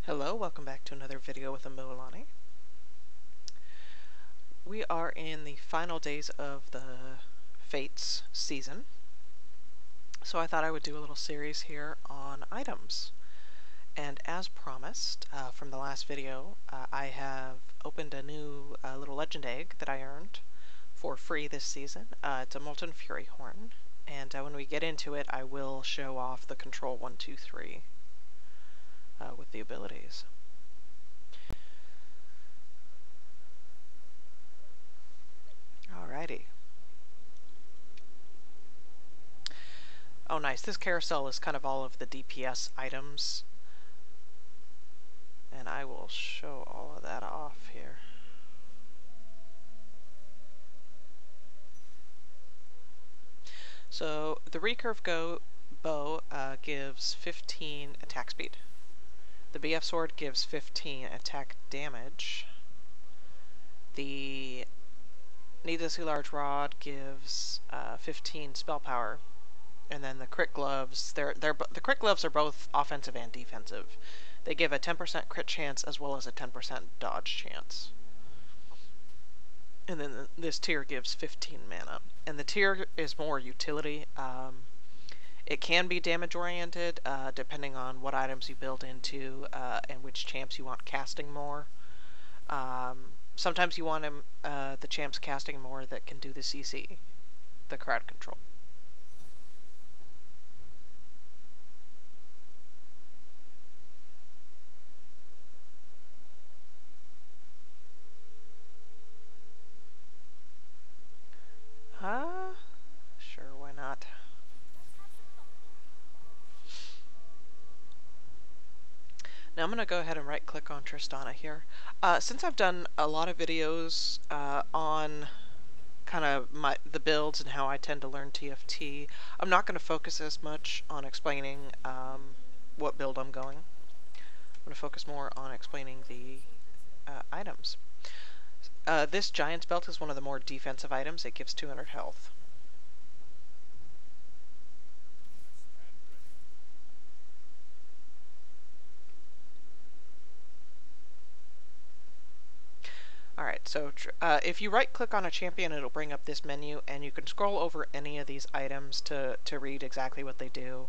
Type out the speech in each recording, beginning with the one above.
Hello, welcome back to another video with Amolani. We are in the final days of the Fates season, so I thought I would do a little series here on items. And as promised from the last video, I have opened a new little legend egg that I earned for free this season. It's a Molten Fury Horn, and when we get into it, I will show off the Control 1, 2, 3 with the abilities. Alrighty. Oh nice, this carousel is kind of all of the DPS items. And I will show all of that off here. So the recurve bow gives 15 attack speed. The BF sword gives 15 attack damage. The needlessly large rod gives 15 spell power, and then the crit gloves. The crit gloves are both offensive and defensive. They give a 10% crit chance as well as a 10% dodge chance. And then this tier gives 15 mana. And the tier is more utility. It can be damage oriented depending on what items you build into and which champs you want casting more. Sometimes you want the champs casting more that can do the CC, the crowd control. Sure, why not? Now I'm going to go ahead and right click on Tristana here. Since I've done a lot of videos on kind of the builds and how I tend to learn TFT, I'm not going to focus as much on explaining what build I'm going. I'm going to focus more on explaining the items. This Giant's Belt is one of the more defensive items. It gives 200 health. Alright, so if you right-click on a champion, it'll bring up this menu, and you can scroll over any of these items to read exactly what they do.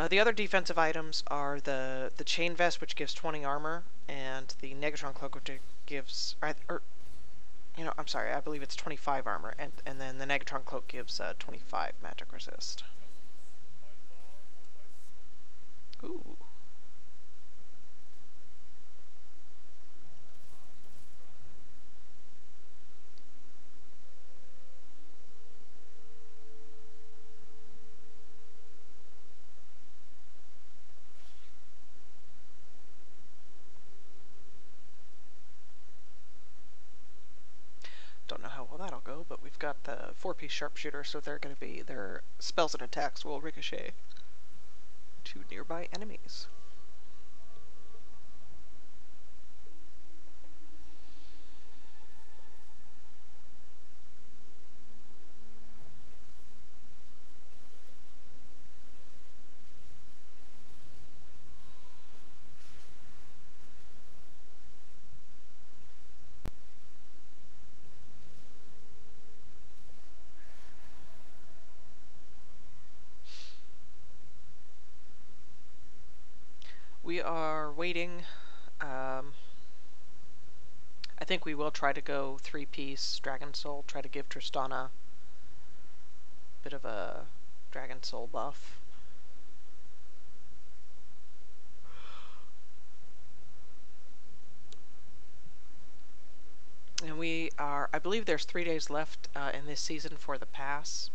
The other defensive items are the Chain Vest, which gives 20 armor, and the Negatron Cloak, which gives... I'm sorry, I believe it's 25 armor, and then the Negatron Cloak gives 25 magic resist. Ooh. Don't know how well that'll go, but we've got the 4-piece sharpshooter, so they're going to be, their spells and attacks will ricochet to nearby enemies. We are waiting. I think we will try to go 3-piece Dragon Soul, try to give Tristana a bit of a Dragon Soul buff. And we are, I believe there's 3 days left in this season for the pass.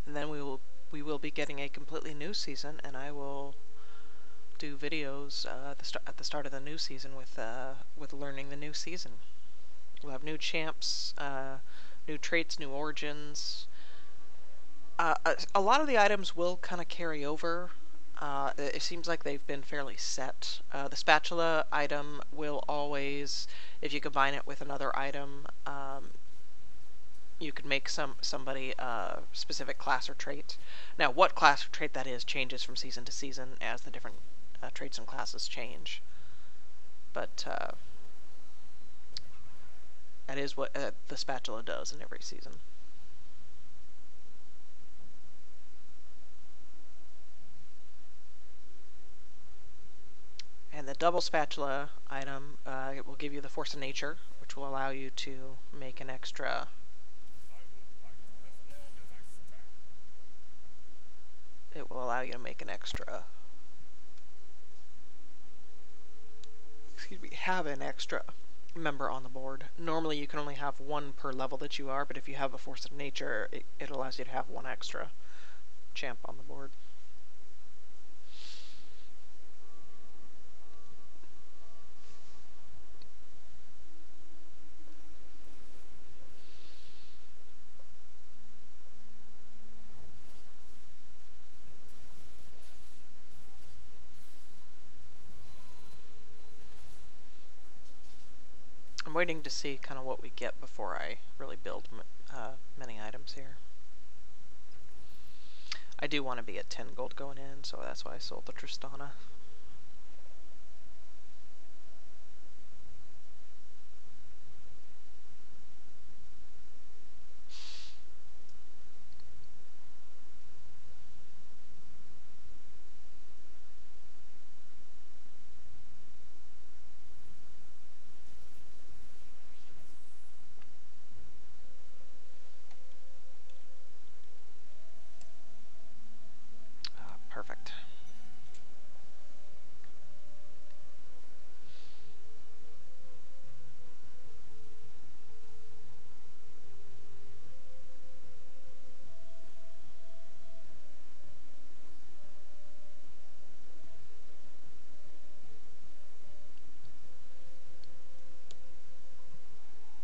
And then we will be getting a completely new season, and I will do videos at the start of the new season with learning the new season. We'll have new champs, new traits, new origins. A lot of the items will kind of carry over It seems like they've been fairly set. The spatula item will always, if you combine it with another item, you can make somebody a specific class or trait. Now, what class or trait that is changes from season to season as the different traits and classes change. But that is what the spatula does in every season. And the double spatula item, it will give you the Force of Nature, which will allow you to make an extra... It will allow you to make an extra... Excuse me, have an extra member on the board. Normally you can only have one per level that you are, but if you have a Force of Nature, it allows you to have one extra champ on the board. I'm waiting to see kind of what we get before I really build many items here. I do want to be at 10 gold going in, so that's why I sold the Tristana. Perfect.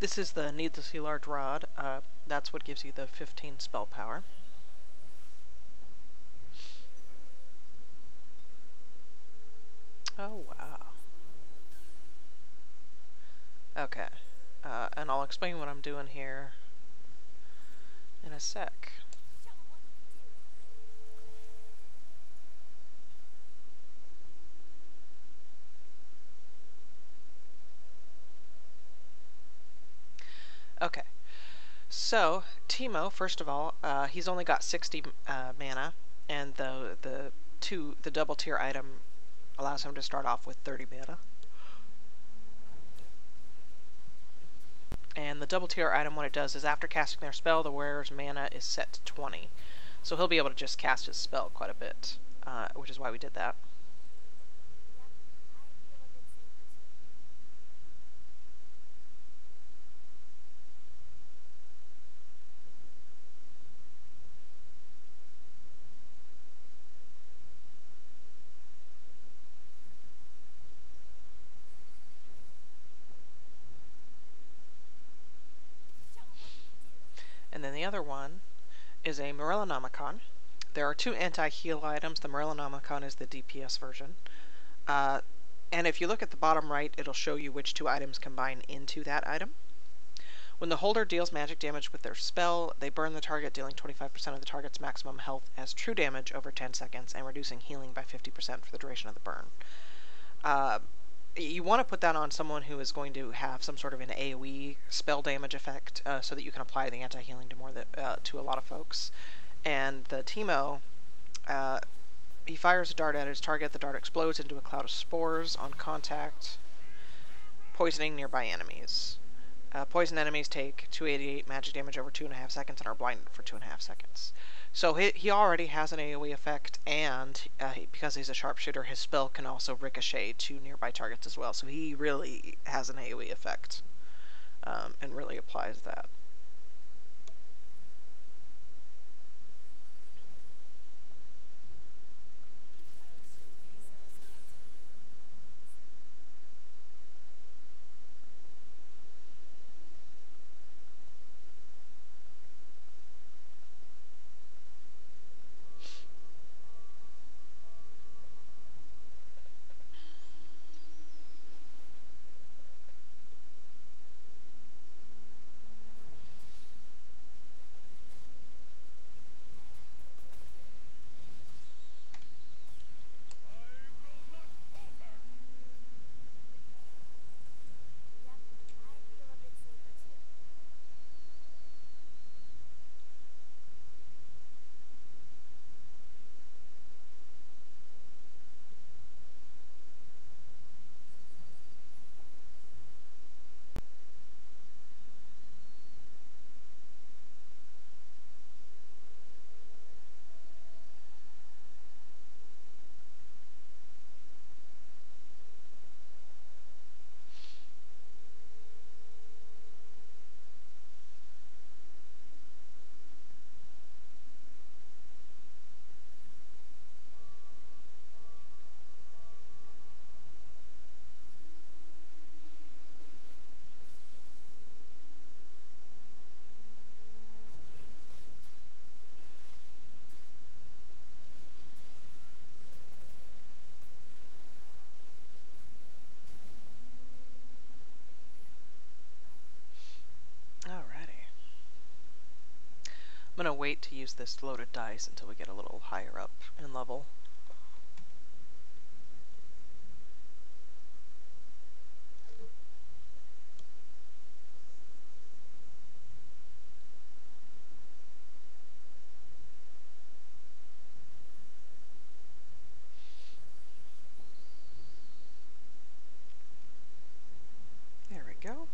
This is the Needlessly Large Rod. That's what gives you the 15 spell power. Oh, wow. Okay. And I'll explain what I'm doing here in a sec. Okay. So, Teemo, first of all, he's only got 60 mana, and the double tier item allows him to start off with 30 mana. And the double tier item, what it does is after casting their spell, the wearer's mana is set to 20. So he'll be able to just cast his spell quite a bit, which is why we did that. And then the other one is a Morellonomicon. There are two anti-heal items. The Morellonomicon is the DPS version. And if you look at the bottom right, it'll show you which two items combine into that item. When the holder deals magic damage with their spell, they burn the target, dealing 25% of the target's maximum health as true damage over 10 seconds and reducing healing by 50% for the duration of the burn. You want to put that on someone who is going to have some sort of an AoE spell damage effect, so that you can apply the anti-healing to a lot of folks. And the Teemo, he fires a dart at his target. The dart explodes into a cloud of spores on contact, poisoning nearby enemies. Poison enemies take 288 magic damage over 2.5 seconds and are blinded for 2.5 seconds. So he already has an AoE effect, and because he's a sharpshooter, his spell can also ricochet to nearby targets as well. So he really has an AoE effect, and really applies that. wait to use this loaded dice until we get a little higher up in level. There we go.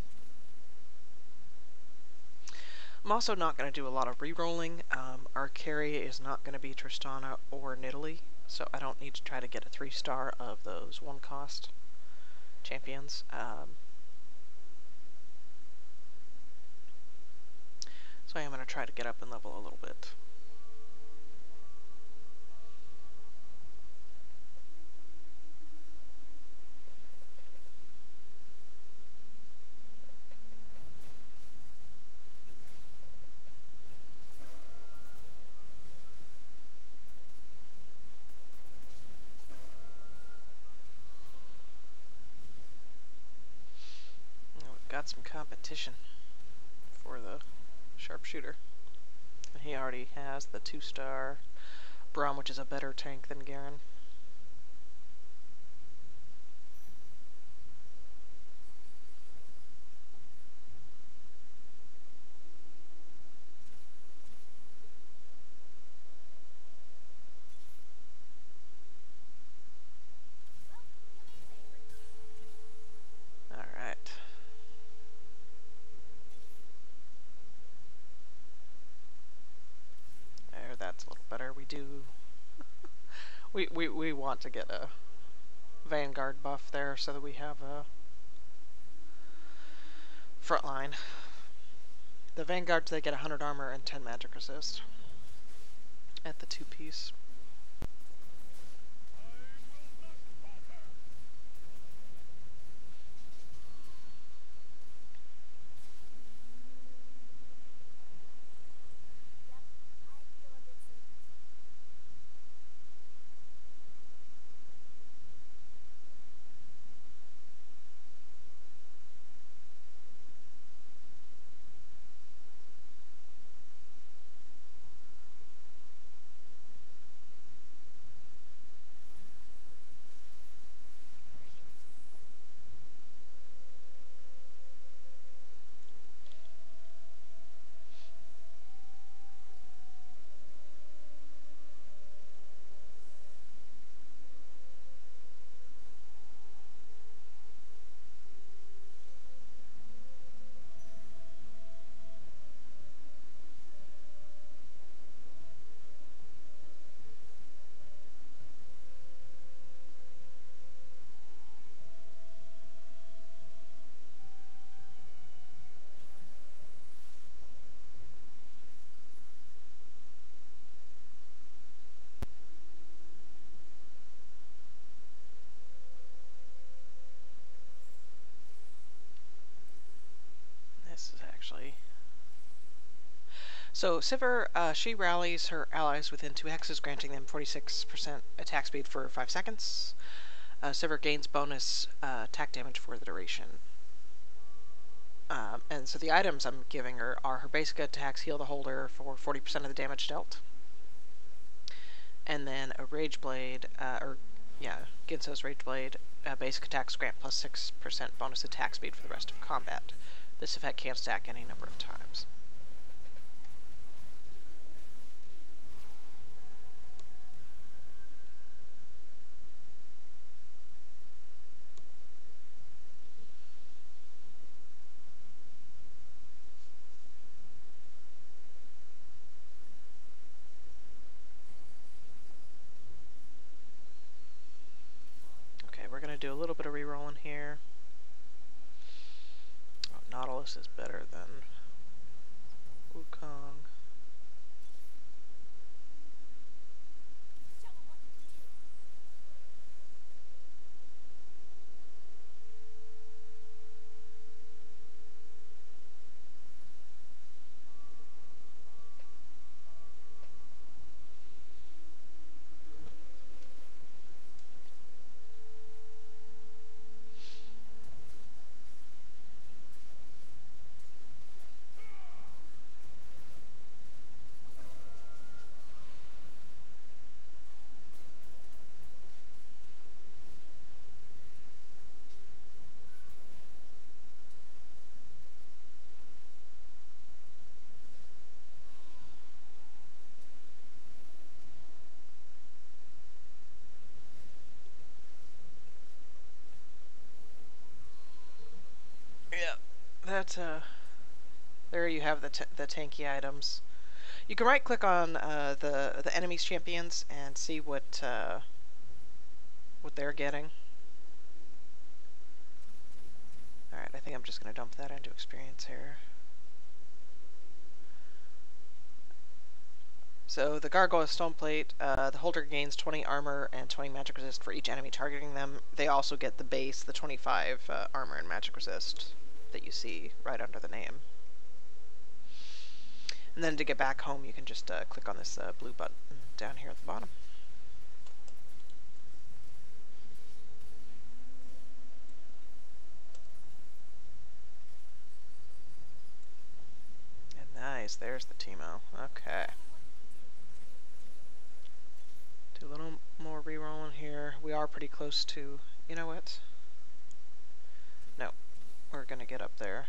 I'm also not going to do a lot of re-rolling. Our carry is not going to be Tristana or Nidalee, so I don't need to try to get a 3-star of those 1-cost champions. So I am going to try to get up in level a little bit. Got some competition for the sharpshooter. He already has the 2-star Braum, which is a better tank than Garen. Alright. There, that's a little better. We do... we want to get a Vanguard buff there so that we have a frontline. The Vanguards, they get 100 armor and 10 magic resist at the 2-piece. This is actually... So Sivir, she rallies her allies within 2 hexes, granting them 46% attack speed for 5 seconds. Sivir gains bonus attack damage for the duration. And so the items I'm giving her are her basic attacks heal the holder for 40% of the damage dealt. And then a Rage Blade, Ginso's Rage Blade, basic attacks grant plus 6% bonus attack speed for the rest of combat. This effect can stack any number of times. Do a little bit of re-rolling here. Oh, Nautilus is better than Wukong. that, there you have the tanky items. You can right-click on the enemy's champions and see what they're getting. All right, I think I'm just going to dump that into experience here. So the Gargoyle Stoneplate, the holder gains 20 armor and 20 magic resist for each enemy targeting them. They also get the base, the 25 armor and magic resist that you see right under the name. And then to get back home, you can just click on this blue button down here at the bottom. And nice, there's the Teemo. Okay. Do a little more rerolling here. We are pretty close to, you know what? No, we're gonna get up there.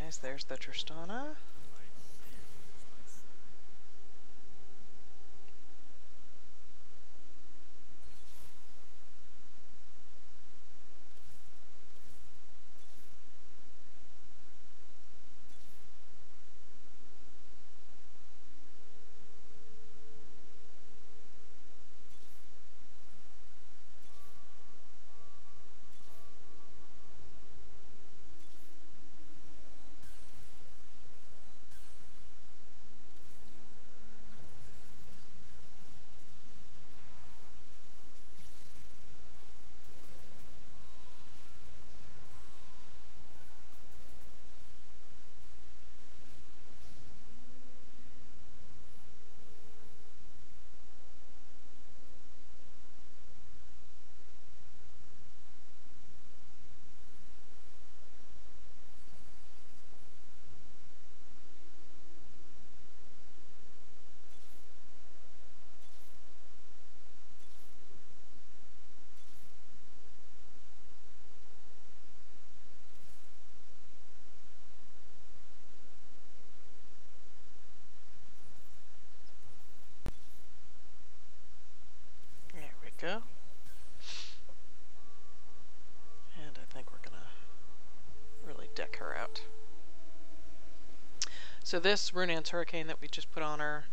Nice, there's the Tristana. Go. And I think we're gonna really deck her out. So this Runeant's Hurricane that we just put on her,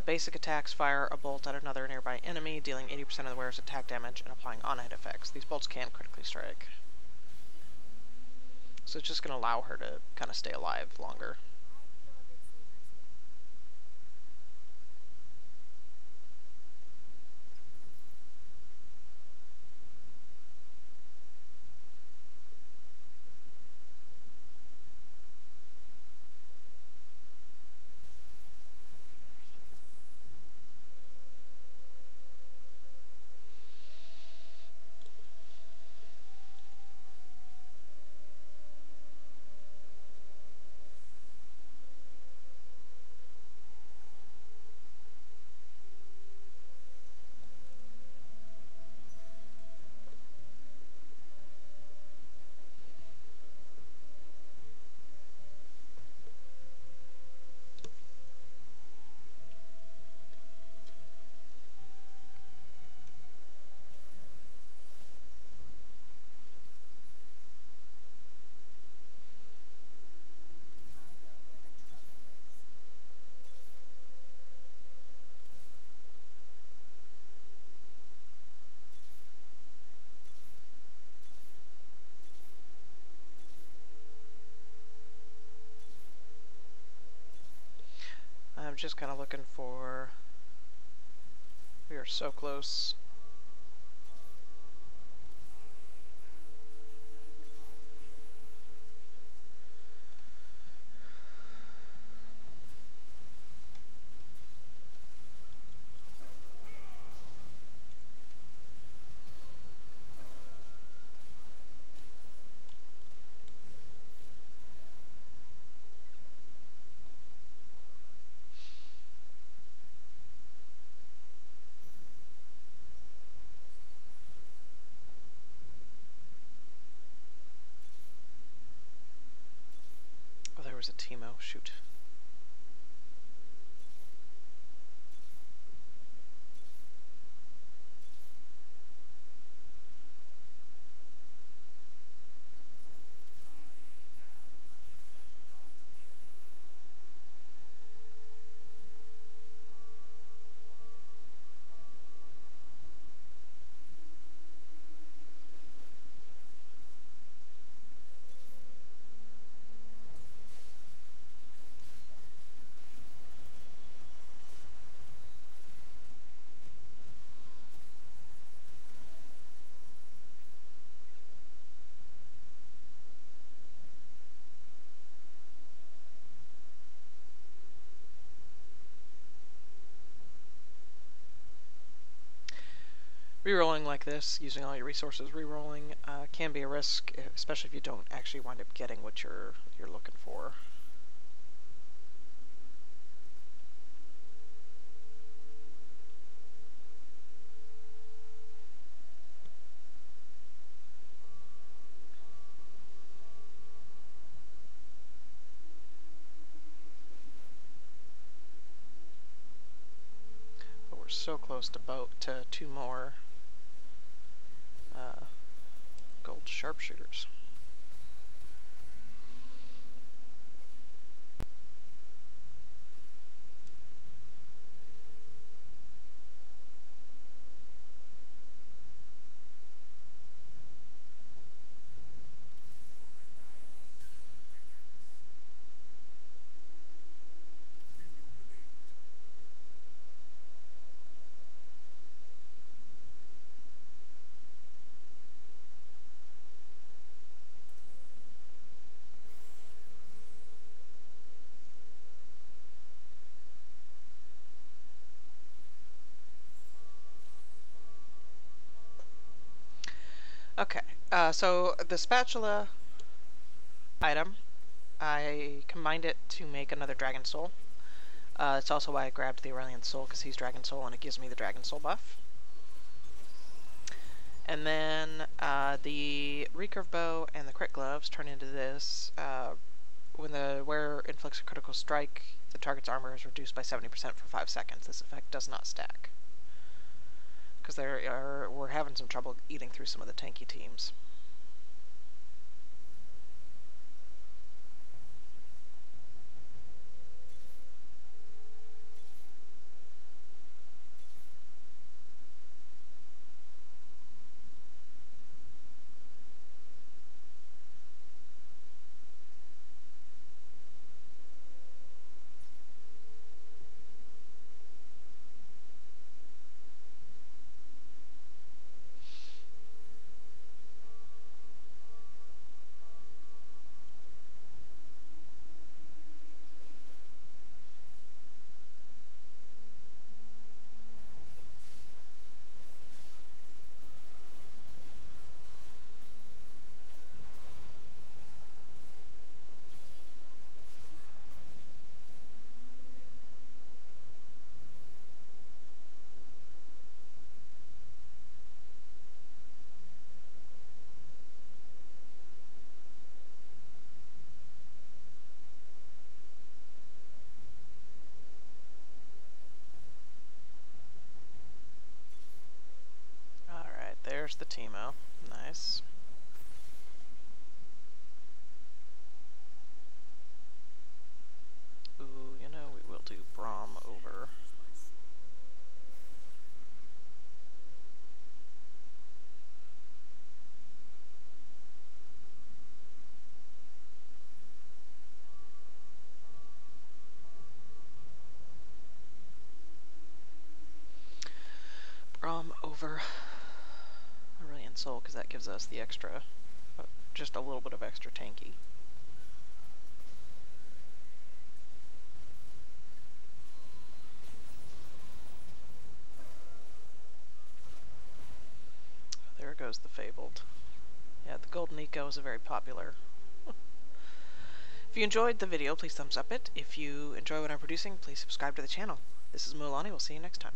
basic attacks fire a bolt at another nearby enemy, dealing 80% of the wearer's attack damage and applying on-hit effects. These bolts can critically strike. So it's just gonna allow her to kind of stay alive longer. just kind of looking for... We are so close. Oh, there was a Teemo. Shoot. Rerolling like this, using all your resources, rerolling can be a risk, especially if you don't actually wind up getting what you're looking for. But we're so close to two more gold sharpshooters. Okay, so the spatula item, I combined it to make another Dragon Soul. That's also why I grabbed the Aurelion Soul, because he's Dragon Soul and it gives me the Dragon Soul buff. And then the recurve bow and the crit gloves turn into this. When the wearer inflicts a critical strike, the target's armor is reduced by 70% for 5 seconds. This effect does not stack, because we're having some trouble eating through some of the tanky teams. Alright, there's the Teemo. Nice. Ooh, you know, we will do Braum over. over Aurelion Soul because that gives us the extra, just a little bit of extra tanky. There goes the Fabled. Yeah, the Golden Eco is a very popular. If you enjoyed the video, please thumbs up it. If you enjoy what I'm producing, please subscribe to the channel. This is Mualani. We'll see you next time.